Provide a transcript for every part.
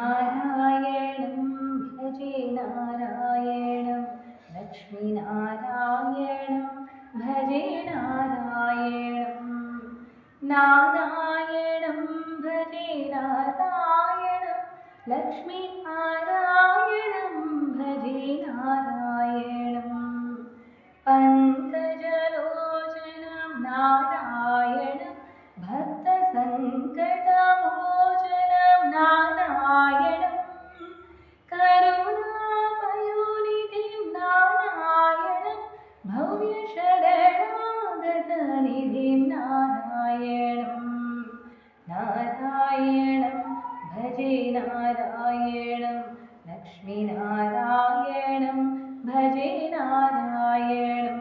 नारायणं भजे नारायणं लक्ष्मीनारायणं भजे नारायणं नारायणं भजे नारायणं लक्ष्मीनारायणं भजे नारायणं पङ्कजलोचनं नारायणं भक्तसङ्कटमोचनं नारायणं करुणापयोनिधिं नारायणं भव्यशरणागतनिधिं नारायणं नारायणं भजे नारायणं लक्ष्मीनारायणं भजे नारायणं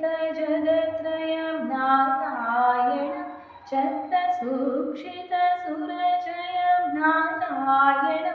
रक्षितजगत्त्रयं नारायणं चक्रसूक्षितसुरजयं नारायणं